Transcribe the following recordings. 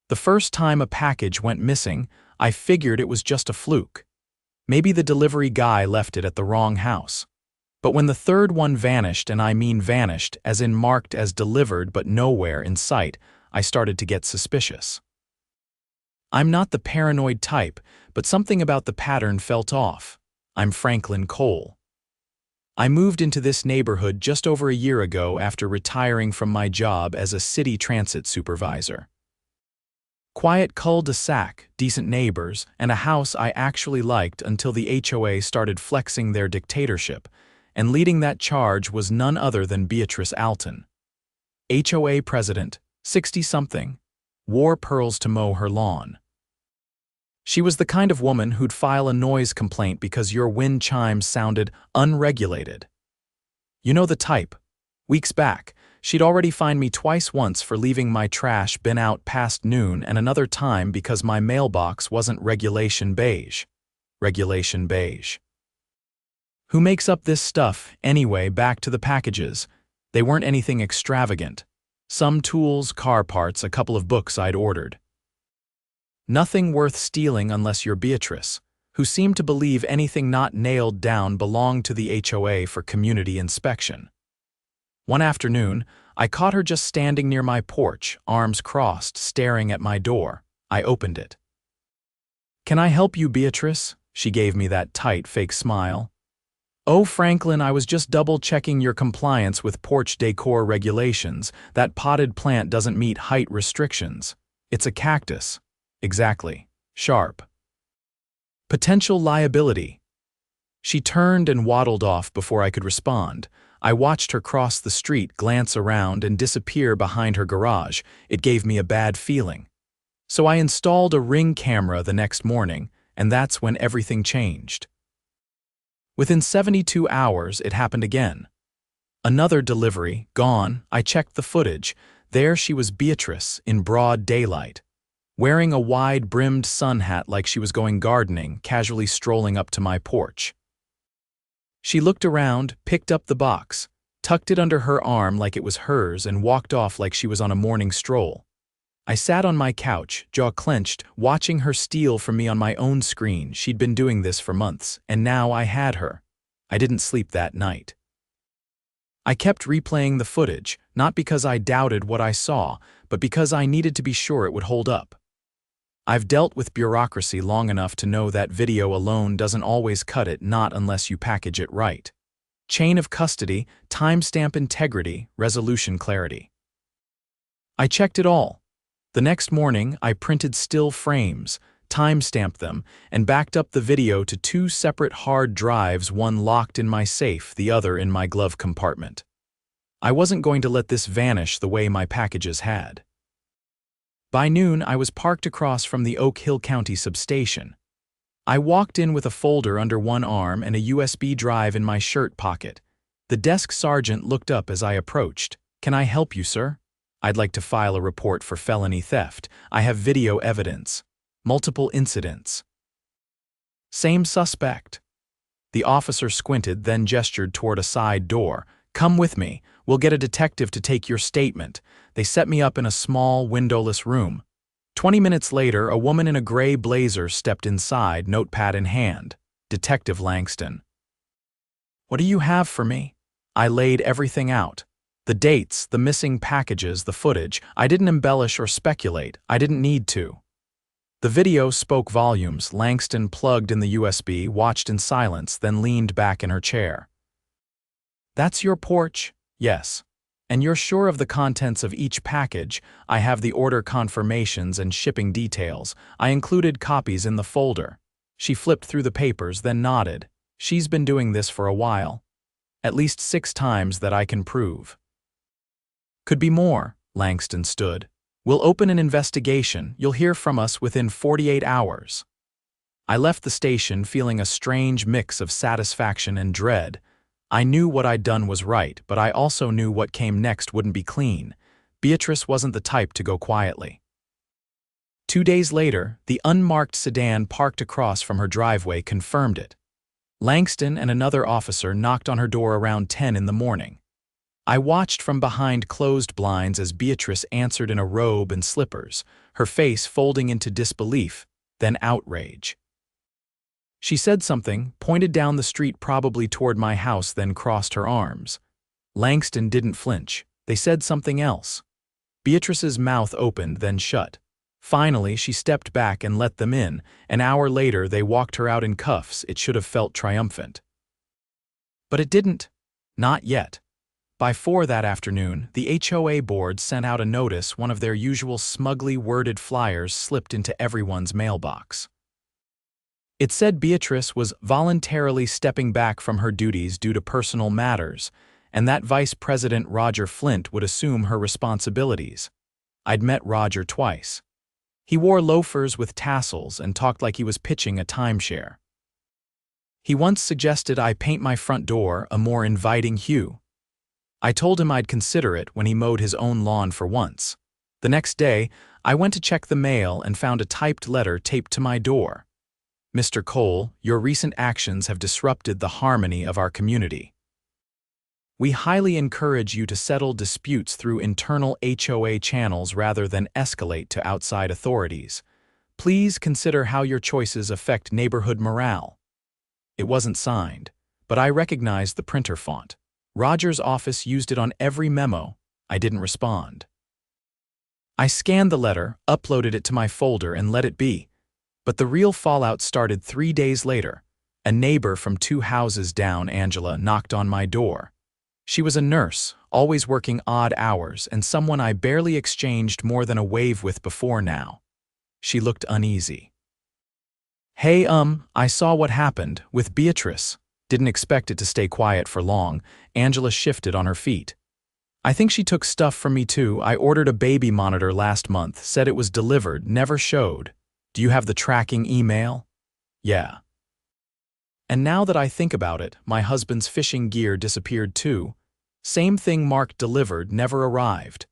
The first time a package went missing, I figured it was just a fluke. Maybe the delivery guy left it at the wrong house. But when the third one vanished, and I mean vanished, as in marked as delivered but nowhere in sight, I started to get suspicious. I'm not the paranoid type, but something about the pattern felt off. I'm Franklin Cole. I moved into this neighborhood just over a year ago after retiring from my job as a city transit supervisor. Quiet cul-de-sac, decent neighbors, and a house I actually liked until the HOA started flexing their dictatorship, and leading that charge was none other than Beatrice Alton. HOA president, 60-something, wore pearls to mow her lawn. She was the kind of woman who'd file a noise complaint because your wind chimes sounded unregulated. You know the type. Weeks back, she'd already fined me twice, once for leaving my trash bin out past noon and another time because my mailbox wasn't regulation beige. Regulation beige. Who makes up this stuff, anyway? Back to the packages. They weren't anything extravagant. Some tools, car parts, a couple of books I'd ordered. Nothing worth stealing unless you're Beatrice, who seemed to believe anything not nailed down belonged to the HOA for community inspection. One afternoon, I caught her just standing near my porch, arms crossed, staring at my door. I opened it. "Can I help you, Beatrice?" She gave me that tight, fake smile. "Oh, Franklin, I was just double-checking your compliance with porch decor regulations. That potted plant doesn't meet height restrictions. It's a cactus." Exactly. Sharp. Potential liability. She turned and waddled off before I could respond. I watched her cross the street, glance around, and disappear behind her garage. It gave me a bad feeling. So I installed a Ring camera the next morning, and that's when everything changed. Within 72 hours, it happened again. Another delivery, gone. I checked the footage. There she was, Beatrice, in broad daylight, wearing a wide-brimmed sun hat like she was going gardening, casually strolling up to my porch. She looked around, picked up the box, tucked it under her arm like it was hers, and walked off like she was on a morning stroll. I sat on my couch, jaw clenched, watching her steal from me on my own screen. She'd been doing this for months, and now I had her. I didn't sleep that night. I kept replaying the footage, not because I doubted what I saw, but because I needed to be sure it would hold up. I've dealt with bureaucracy long enough to know that video alone doesn't always cut it, not unless you package it right. Chain of custody, timestamp integrity, resolution clarity. I checked it all. The next morning, I printed still frames, timestamped them, and backed up the video to 2 separate hard drives, one locked in my safe, the other in my glove compartment. I wasn't going to let this vanish the way my packages had. By noon, I was parked across from the Oak Hill County substation. I walked in with a folder under one arm and a USB drive in my shirt pocket. The desk sergeant looked up as I approached. "Can I help you, sir?" "I'd like to file a report for felony theft. I have video evidence. Multiple incidents." "Same suspect." The officer squinted, then gestured toward a side door. "Come with me. We'll get a detective to take your statement." They set me up in a small, windowless room. 20 minutes later, a woman in a gray blazer stepped inside, notepad in hand. "Detective Langston." "What do you have for me?" I laid everything out. The dates, the missing packages, the footage. I didn't embellish or speculate. I didn't need to. The video spoke volumes. Langston plugged in the USB, watched in silence, then leaned back in her chair. "That's your porch?" "Yes." "And you're sure of the contents of each package?" "I have the order confirmations and shipping details. I included copies in the folder." She flipped through the papers, then nodded. "She's been doing this for a while. At least 6 times that I can prove." "Could be more." Langston stood. "We'll open an investigation. You'll hear from us within 48 hours. I left the station feeling a strange mix of satisfaction and dread. I knew what I'd done was right, but I also knew what came next wouldn't be clean. Beatrice wasn't the type to go quietly. 2 days later, the unmarked sedan parked across from her driveway confirmed it. Langston and another officer knocked on her door around 10 in the morning. I watched from behind closed blinds as Beatrice answered in a robe and slippers, her face folding into disbelief, then outrage. She said something, pointed down the street probably toward my house, then crossed her arms. Langston didn't flinch. They said something else. Beatrice's mouth opened, then shut. Finally, she stepped back and let them in. An hour later, they walked her out in cuffs. It should have felt triumphant. But it didn't. Not yet. By 4 that afternoon, the HOA board sent out a notice. One of their usual smugly worded flyers slipped into everyone's mailbox. It said Beatrice was voluntarily stepping back from her duties due to personal matters, and that Vice President Roger Flint would assume her responsibilities. I'd met Roger twice. He wore loafers with tassels and talked like he was pitching a timeshare. He once suggested I paint my front door a more inviting hue. I told him I'd consider it when he mowed his own lawn for once. The next day, I went to check the mail and found a typed letter taped to my door. Mr. Cole, your recent actions have disrupted the harmony of our community. We highly encourage you to settle disputes through internal HOA channels rather than escalate to outside authorities. Please consider how your choices affect neighborhood morale. It wasn't signed, but I recognized the printer font. Roger's office used it on every memo. I didn't respond. I scanned the letter, uploaded it to my folder, and let it be. But the real fallout started 3 days later. A neighbor from 2 houses down, Angela, knocked on my door. She was a nurse, always working odd hours, and someone I barely exchanged more than a wave with before now. She looked uneasy. Hey, I saw what happened with Beatrice. Didn't expect it to stay quiet for long. Angela shifted on her feet. I think she took stuff from me too. I ordered a baby monitor last month, said it was delivered, never showed. Do you have the tracking email? Yeah. And now that I think about it, my husband's fishing gear disappeared too. Same thing marked delivered, never arrived.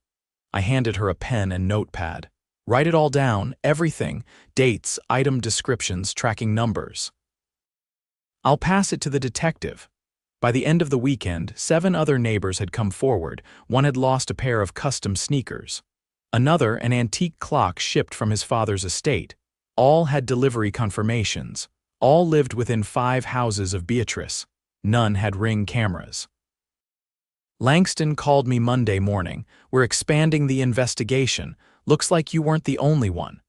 I handed her a pen and notepad. Write it all down, everything, dates, item descriptions, tracking numbers. I'll pass it to the detective. By the end of the weekend, 7 other neighbors had come forward. One had lost a pair of custom sneakers. Another, an antique clock shipped from his father's estate. All had delivery confirmations. All lived within 5 houses of Beatrice. None had Ring cameras. Langston called me Monday morning. We're expanding the investigation. Looks like you weren't the only one.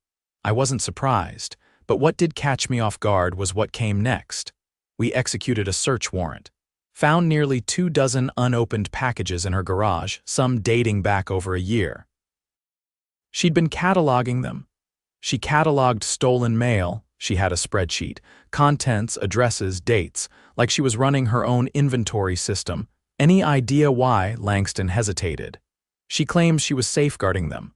I wasn't surprised, but what did catch me off guard was what came next. We executed a search warrant. Found nearly 2 dozen unopened packages in her garage, some dating back over a year. She'd been cataloging them. She cataloged stolen mail. She had a spreadsheet, contents, addresses, dates, like she was running her own inventory system. Any idea why? Langston hesitated. She claims she was safeguarding them.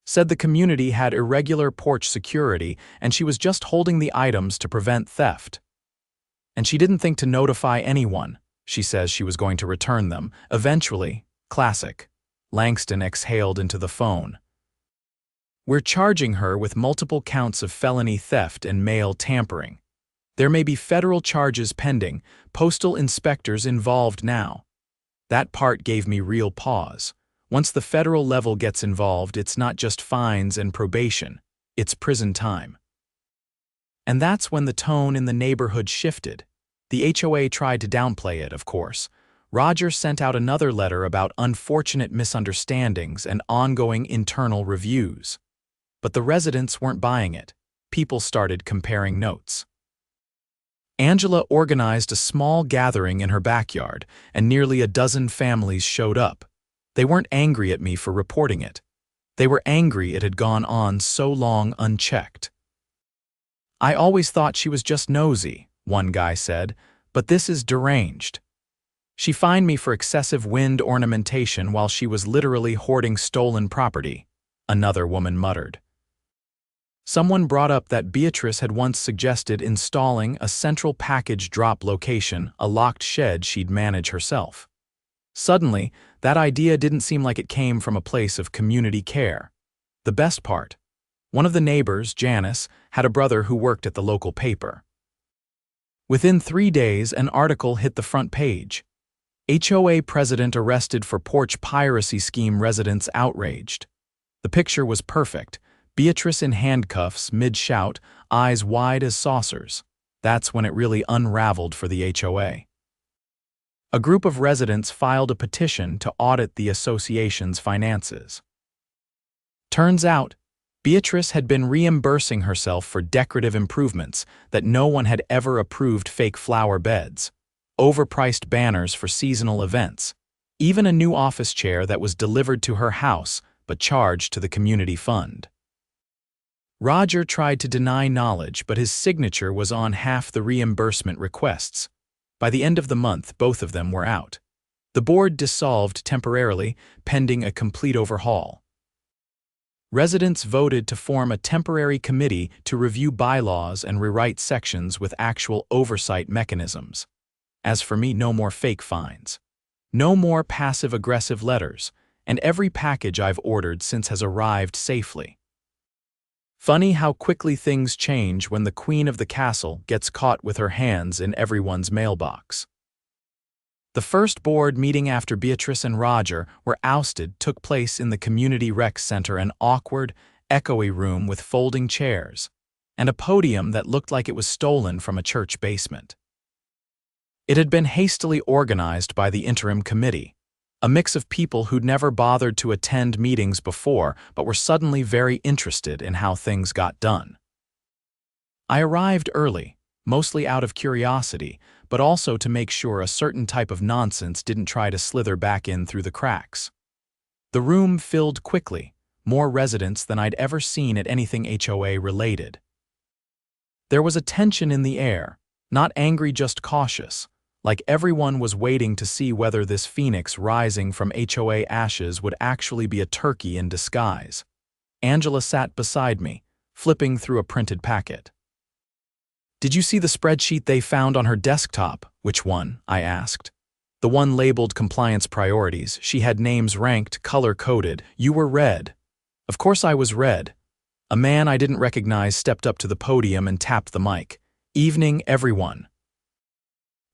Said the community had irregular porch security and she was just holding the items to prevent theft. And she didn't think to notify anyone. She says she was going to return them. Eventually, classic. Langston exhaled into the phone. We're charging her with multiple counts of felony theft and mail tampering. There may be federal charges pending, postal inspectors involved now. That part gave me real pause. Once the federal level gets involved, it's not just fines and probation, it's prison time. And that's when the tone in the neighborhood shifted. The HOA tried to downplay it, of course. Roger sent out another letter about unfortunate misunderstandings and ongoing internal reviews. But the residents weren't buying it. People started comparing notes. Angela organized a small gathering in her backyard, and nearly a dozen families showed up. They weren't angry at me for reporting it. They were angry it had gone on so long unchecked. I always thought she was just nosy, one guy said, but this is deranged. She fined me for excessive wind ornamentation while she was literally hoarding stolen property, another woman muttered. Someone brought up that Beatrice had once suggested installing a central package drop location, a locked shed she'd manage herself. Suddenly, that idea didn't seem like it came from a place of community care. The best part, one of the neighbors, Janice, had a brother who worked at the local paper. Within 3 days, an article hit the front page. HOA president arrested for porch piracy scheme, residents outraged. The picture was perfect. Beatrice in handcuffs, mid-shout, eyes wide as saucers. That's when it really unraveled for the HOA. A group of residents filed a petition to audit the association's finances. Turns out, Beatrice had been reimbursing herself for decorative improvements that no one had ever approved: fake flower beds, overpriced banners for seasonal events, even a new office chair that was delivered to her house but charged to the community fund. Roger tried to deny knowledge, but his signature was on half the reimbursement requests. By the end of the month, both of them were out. The board dissolved temporarily, pending a complete overhaul. Residents voted to form a temporary committee to review bylaws and rewrite sections with actual oversight mechanisms. As for me, no more fake fines. No more passive-aggressive letters, and every package I've ordered since has arrived safely. Funny how quickly things change when the queen of the castle gets caught with her hands in everyone's mailbox. The first board meeting after Beatrice and Roger were ousted took place in the community rec center, an awkward, echoey room with folding chairs and a podium that looked like it was stolen from a church basement. It had been hastily organized by the interim committee, a mix of people who'd never bothered to attend meetings before but were suddenly very interested in how things got done. I arrived early, mostly out of curiosity, but also to make sure a certain type of nonsense didn't try to slither back in through the cracks. The room filled quickly, more residents than I'd ever seen at anything HOA related. There was a tension in the air, not angry, just cautious, like everyone was waiting to see whether this phoenix rising from HOA ashes would actually be a turkey in disguise. Angela sat beside me, flipping through a printed packet. "Did you see the spreadsheet they found on her desktop?" "Which one?" I asked. "The one labeled compliance priorities. She had names ranked, color-coded. You were red." Of course I was red. A man I didn't recognize stepped up to the podium and tapped the mic. "Evening, everyone.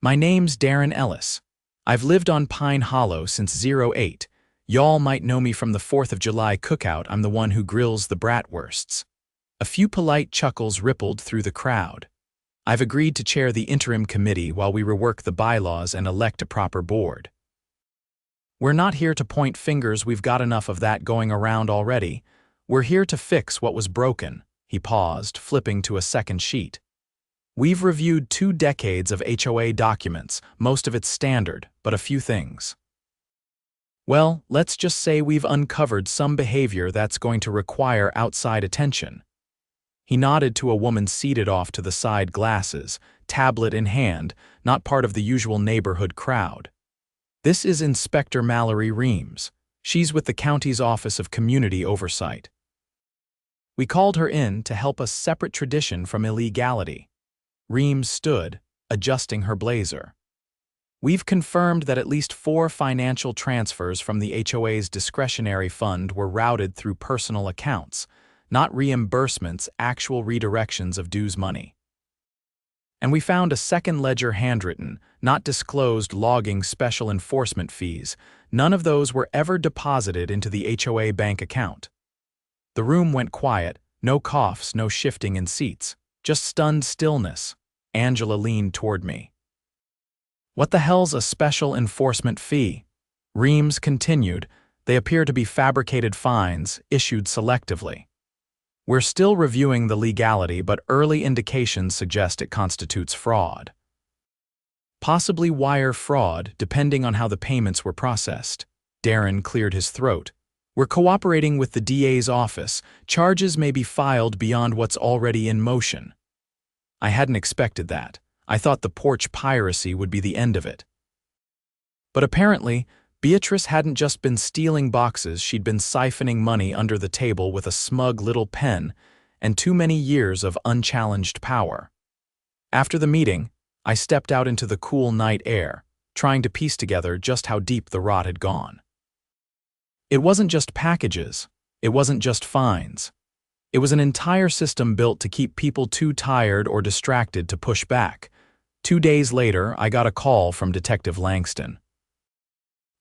My name's Darren Ellis. I've lived on Pine Hollow since '08. Y'all might know me from the 4th of July cookout. I'm the one who grills the bratwursts." A few polite chuckles rippled through the crowd. "I've agreed to chair the interim committee while we rework the bylaws and elect a proper board." "We're not here to point fingers. We've got enough of that going around already. We're here to fix what was broken." He paused, flipping to a second sheet. "We've reviewed 2 decades of HOA documents, most of it's standard, but a few things. Well, let's just say we've uncovered some behavior that's going to require outside attention." He nodded to a woman seated off to the side, glasses, tablet in hand, not part of the usual neighborhood crowd. "This is Inspector Mallory Reams. She's with the county's Office of Community Oversight. We called her in to help us separate tradition from illegality." Reams stood, adjusting her blazer. "We've confirmed that at least 4 financial transfers from the HOA's discretionary fund were routed through personal accounts, not reimbursements, actual redirections of dues money. And we found a second ledger, handwritten, not disclosed, logging special enforcement fees. None of those were ever deposited into the HOA bank account." The room went quiet, no coughs, no shifting in seats, just stunned stillness. Angela leaned toward me. "What the hell's a special enforcement fee?" Reams continued. "They appear to be fabricated fines, issued selectively. We're still reviewing the legality, but early indications suggest it constitutes fraud. Possibly wire fraud, depending on how the payments were processed." Darren cleared his throat. "We're cooperating with the DA's office. Charges may be filed beyond what's already in motion." I hadn't expected that. I thought the porch piracy would be the end of it. But apparently, Beatrice hadn't just been stealing boxes, she'd been siphoning money under the table with a smug little pen and too many years of unchallenged power. After the meeting, I stepped out into the cool night air, trying to piece together just how deep the rot had gone. It wasn't just packages, it wasn't just fines. It was an entire system built to keep people too tired or distracted to push back. 2 days later, I got a call from Detective Langston.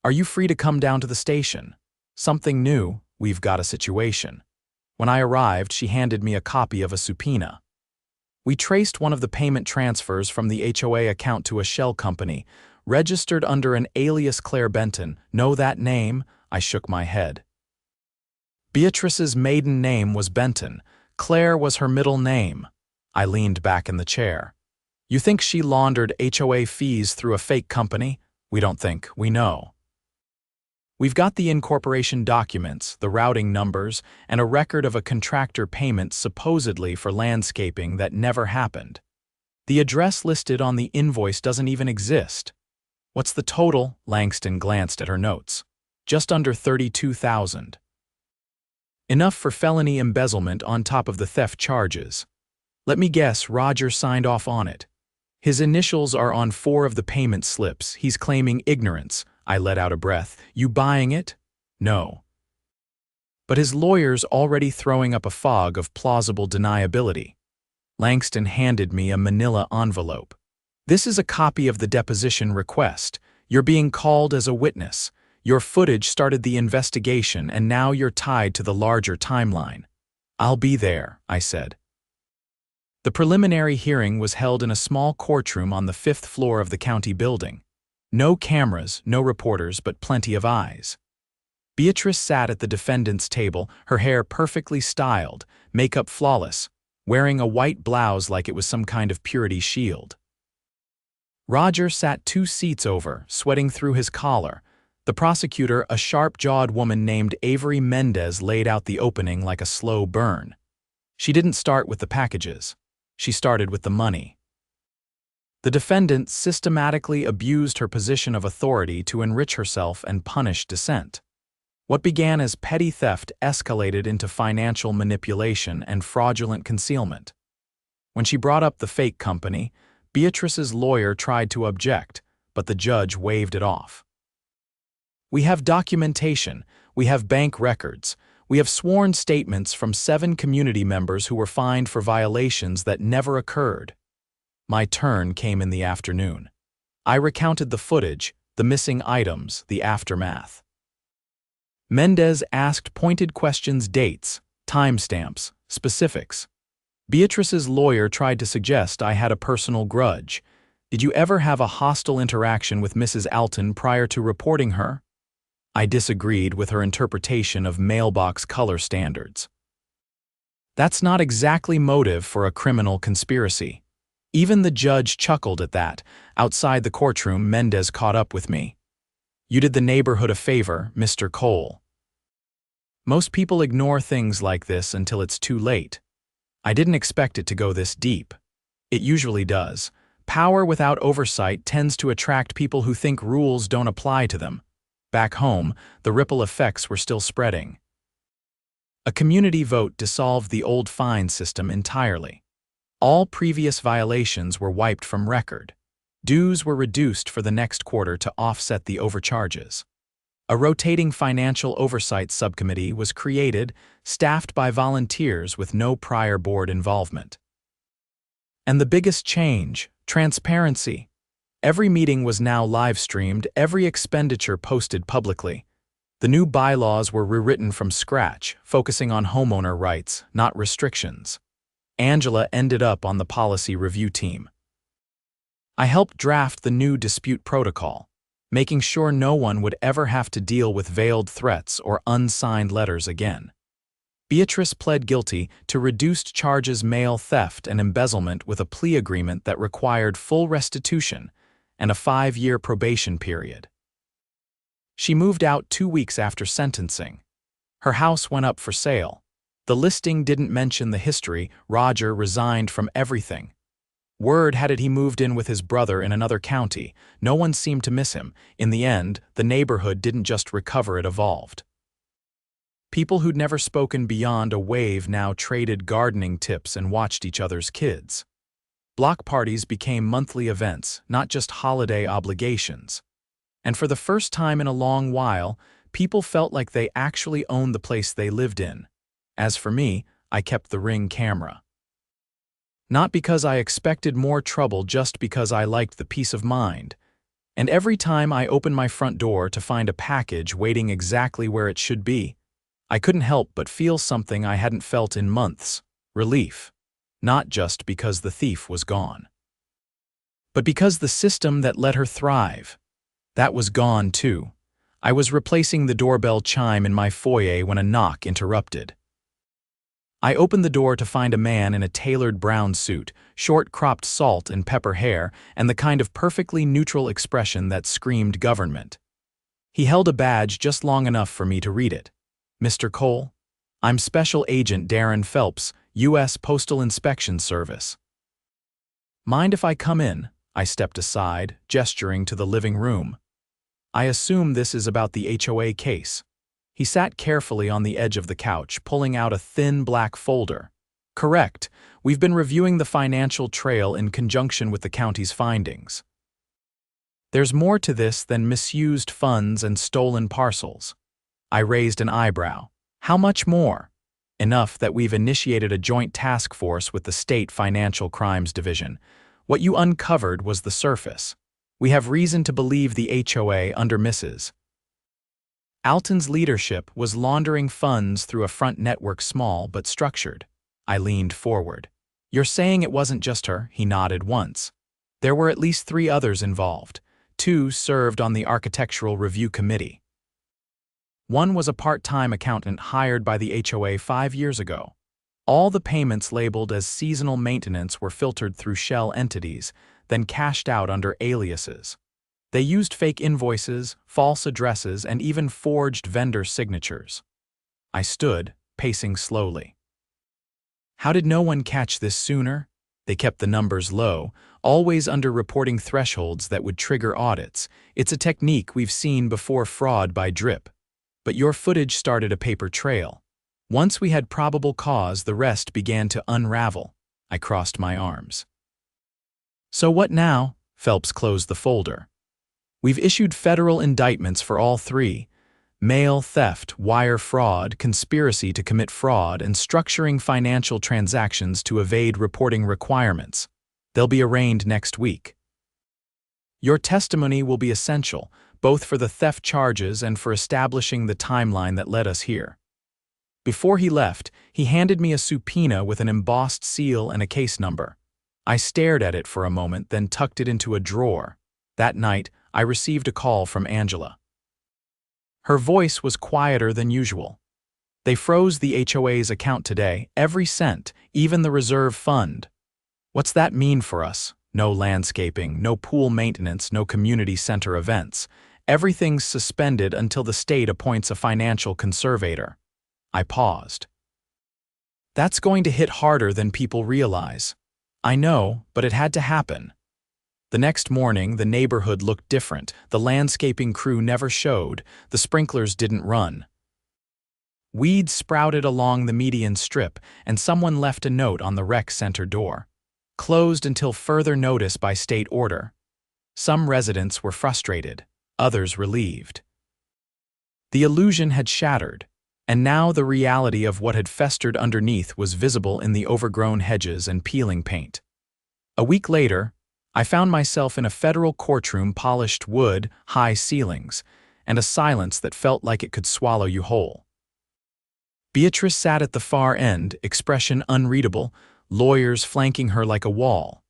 Are you free to come down to the station? Something new, we've got a situation. When I arrived, she handed me a copy of a subpoena. We traced one of the payment transfers from the HOA account to a shell company, registered under an alias Claire Benton. Know that name? I shook my head. Beatrice's maiden name was Benton. Claire was her middle name. I leaned back in the chair. You think she laundered HOA fees through a fake company? We don't think, we know. We've got the incorporation documents, the routing numbers, and a record of a contractor payment supposedly for landscaping that never happened. The address listed on the invoice doesn't even exist. What's the total? Langston glanced at her notes. Just under $32,000. Enough for felony embezzlement on top of the theft charges. Let me guess, Roger signed off on it. His initials are on 4 of the payment slips. He's claiming ignorance. I let out a breath. You buying it? No. But his lawyer's already throwing up a fog of plausible deniability. Langston handed me a manila envelope. This is a copy of the deposition request. You're being called as a witness. Your footage started the investigation, and now you're tied to the larger timeline. I'll be there, I said. The preliminary hearing was held in a small courtroom on the 5th floor of the county building. No cameras, no reporters, but plenty of eyes. Beatrice sat at the defendant's table, her hair perfectly styled, makeup flawless, wearing a white blouse like it was some kind of purity shield. Roger sat 2 seats over, sweating through his collar. The prosecutor, a sharp-jawed woman named Avery Mendez, laid out the opening like a slow burn. She didn't start with the packages. She started with the money. The defendant systematically abused her position of authority to enrich herself and punish dissent. What began as petty theft escalated into financial manipulation and fraudulent concealment. When she brought up the fake company, Beatrice's lawyer tried to object, but the judge waved it off. We have documentation, we have bank records, we have sworn statements from 7 community members who were fined for violations that never occurred. My turn came in the afternoon. I recounted the footage, the missing items, the aftermath. Mendez asked pointed questions: dates, timestamps, specifics. Beatrice's lawyer tried to suggest I had a personal grudge. Did you ever have a hostile interaction with Mrs. Alton prior to reporting her? I disagreed with her interpretation of mailbox color standards. That's not exactly motive for a criminal conspiracy. Even the judge chuckled at that. Outside the courtroom, Mendez caught up with me. You did the neighborhood a favor, Mr. Cole. Most people ignore things like this until it's too late. I didn't expect it to go this deep. It usually does. Power without oversight tends to attract people who think rules don't apply to them. Back home, the ripple effects were still spreading. A community vote dissolved the old fine system entirely. All previous violations were wiped from record. Dues were reduced for the next quarter to offset the overcharges. A rotating financial oversight subcommittee was created, staffed by volunteers with no prior board involvement. And the biggest change, transparency. Every meeting was now live-streamed, every expenditure posted publicly. The new bylaws were rewritten from scratch, focusing on homeowner rights, not restrictions. Angela ended up on the policy review team. I helped draft the new dispute protocol, making sure no one would ever have to deal with veiled threats or unsigned letters again. Beatrice pled guilty to reduced charges, mail theft and embezzlement, with a plea agreement that required full restitution and a 5-year probation period. She moved out 2 weeks after sentencing. Her house went up for sale. The listing didn't mention the history. Roger resigned from everything. Word had it he moved in with his brother in another county. No one seemed to miss him. In the end, the neighborhood didn't just recover, it evolved. People who'd never spoken beyond a wave now traded gardening tips and watched each other's kids. Block parties became monthly events, not just holiday obligations. And for the first time in a long while, people felt like they actually owned the place they lived in. As for me, I kept the Ring camera. Not because I expected more trouble, just because I liked the peace of mind. And every time I open my front door to find a package waiting exactly where it should be, I couldn't help but feel something I hadn't felt in months: relief. Not just because the thief was gone, but because the system that let her thrive, that was gone too. I was replacing the doorbell chime in my foyer when a knock interrupted. I opened the door to find a man in a tailored brown suit, short cropped salt and pepper hair, and the kind of perfectly neutral expression that screamed government. He held a badge just long enough for me to read it. "Mr. Cole, I'm Special Agent Darren Phelps, U.S. Postal Inspection Service." "Mind if I come in?" I stepped aside, gesturing to the living room. "I assume this is about the HOA case." He sat carefully on the edge of the couch, pulling out a thin black folder. "Correct. We've been reviewing the financial trail in conjunction with the county's findings. There's more to this than misused funds and stolen parcels." I raised an eyebrow. "How much more?" "Enough that we've initiated a joint task force with the State Financial Crimes Division. What you uncovered was the surface. We have reason to believe the HOA under Mrs. Alton's leadership was laundering funds through a front network small but structured." I leaned forward. "You're saying it wasn't just her?" He nodded once. "There were at least 3 others involved. 2 served on the Architectural Review Committee. One was a part-time accountant hired by the HOA 5 years ago. All the payments labeled as seasonal maintenance were filtered through shell entities, then cashed out under aliases. They used fake invoices, false addresses, and even forged vendor signatures." I stood, pacing slowly. How did no one catch this sooner? They kept the numbers low, always under reporting thresholds that would trigger audits. It's a technique we've seen before: fraud by drip. But your footage started a paper trail. Once we had probable cause, the rest began to unravel. I crossed my arms. "So what now?" Phelps closed the folder. "We've issued federal indictments for all 3. Mail theft, wire fraud, conspiracy to commit fraud, and structuring financial transactions to evade reporting requirements. They'll be arraigned next week. Your testimony will be essential, both for the theft charges and for establishing the timeline that led us here." Before he left, he handed me a subpoena with an embossed seal and a case number. I stared at it for a moment, then tucked it into a drawer. That night, I received a call from Angela. Her voice was quieter than usual. "They froze the HOA's account today, every cent, even the reserve fund." "What's that mean for us?" "No landscaping, no pool maintenance, no community center events. Everything's suspended until the state appoints a financial conservator." I paused. "That's going to hit harder than people realize." "I know, but it had to happen." The next morning, the neighborhood looked different. The landscaping crew never showed. The sprinklers didn't run. Weeds sprouted along the median strip, and someone left a note on the rec center door: "Closed until further notice by state order." Some residents were frustrated, others relieved. The illusion had shattered, and now the reality of what had festered underneath was visible in the overgrown hedges and peeling paint. A week later, I found myself in a federal courtroom: polished wood, high ceilings, and a silence that felt like it could swallow you whole. Beatrice sat at the far end, expression unreadable, lawyers flanking her like a wall.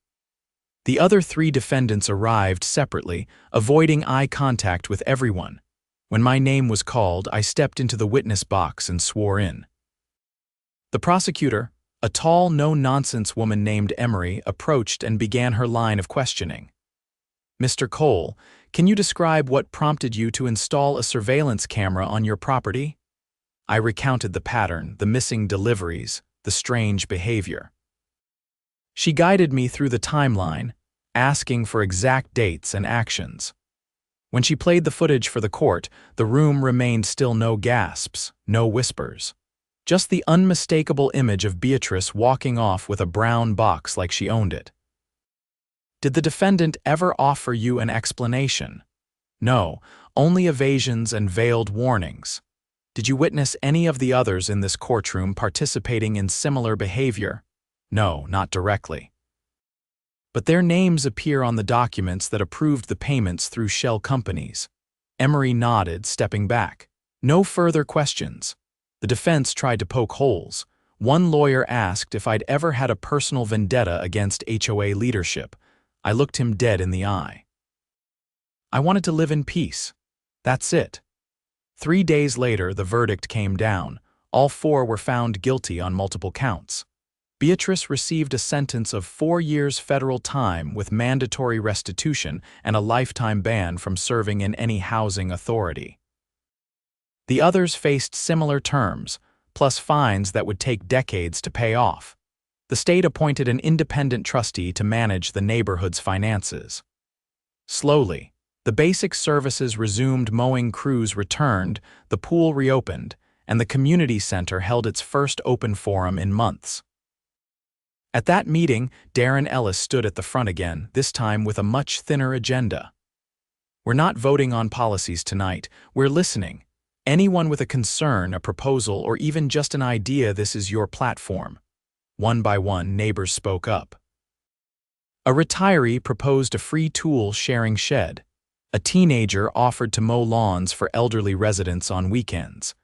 The other 3 defendants arrived separately, avoiding eye contact with everyone. When my name was called, I stepped into the witness box and swore in. The prosecutor, a tall, no-nonsense woman named Emery, approached and began her line of questioning. "Mr. Cole, can you describe what prompted you to install a surveillance camera on your property?" I recounted the pattern, the missing deliveries, the strange behavior. She guided me through the timeline, asking for exact dates and actions. When she played the footage for the court, the room remained still. No gasps, no whispers. Just the unmistakable image of Beatrice walking off with a brown box like she owned it. "Did the defendant ever offer you an explanation?" "No, only evasions and veiled warnings." "Did you witness any of the others in this courtroom participating in similar behavior?" "No, not directly." but their names appear on the documents that approved the payments through shell companies. Emery nodded, stepping back. No further questions. The defense tried to poke holes. One lawyer asked if I'd ever had a personal vendetta against HOA leadership. I looked him dead in the eye. I wanted to live in peace. That's it. 3 days later, the verdict came down. All 4 were found guilty on multiple counts. Beatrice received a sentence of 4 years federal time with mandatory restitution and a lifetime ban from serving in any housing authority. The others faced similar terms, plus fines that would take decades to pay off. The state appointed an independent trustee to manage the neighborhood's finances. Slowly, the basic services resumed, mowing crews returned, the pool reopened, and the community center held its first open forum in months. At that meeting, Darren Ellis stood at the front again, this time with a much thinner agenda. We're not voting on policies tonight, we're listening. Anyone with a concern, a proposal, or even just an idea, this is your platform. One by one, neighbors spoke up. A retiree proposed a free tool-sharing shed. A teenager offered to mow lawns for elderly residents on weekends.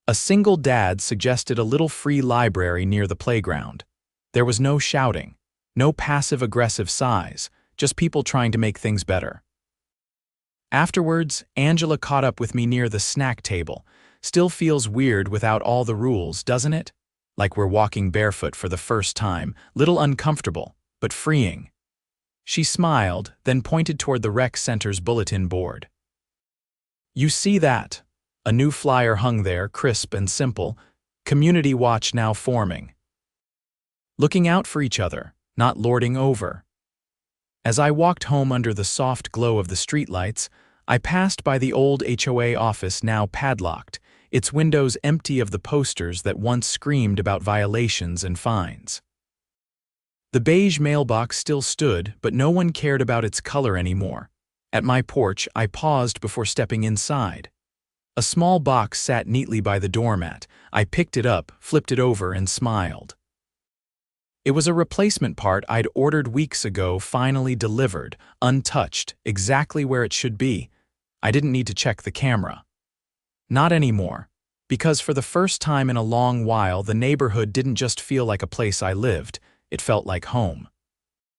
A single dad suggested a little free library near the playground. There was no shouting, no passive-aggressive sighs, just people trying to make things better. Afterwards, Angela caught up with me near the snack table. Still feels weird without all the rules, doesn't it? Like we're walking barefoot for the first time, little uncomfortable, but freeing. She smiled, then pointed toward the rec center's bulletin board. You see that? A new flyer hung there, crisp and simple. Community watch now forming. Looking out for each other, not lording over. As I walked home under the soft glow of the streetlights, I passed by the old HOA office, now padlocked, its windows empty of the posters that once screamed about violations and fines. The beige mailbox still stood, but no one cared about its color anymore. At my porch, I paused before stepping inside. A small box sat neatly by the doormat. I picked it up, flipped it over, and smiled. It was a replacement part I'd ordered weeks ago, finally delivered, untouched, exactly where it should be. I didn't need to check the camera. Not anymore, because for the first time in a long while, the neighborhood didn't just feel like a place I lived, it felt like home.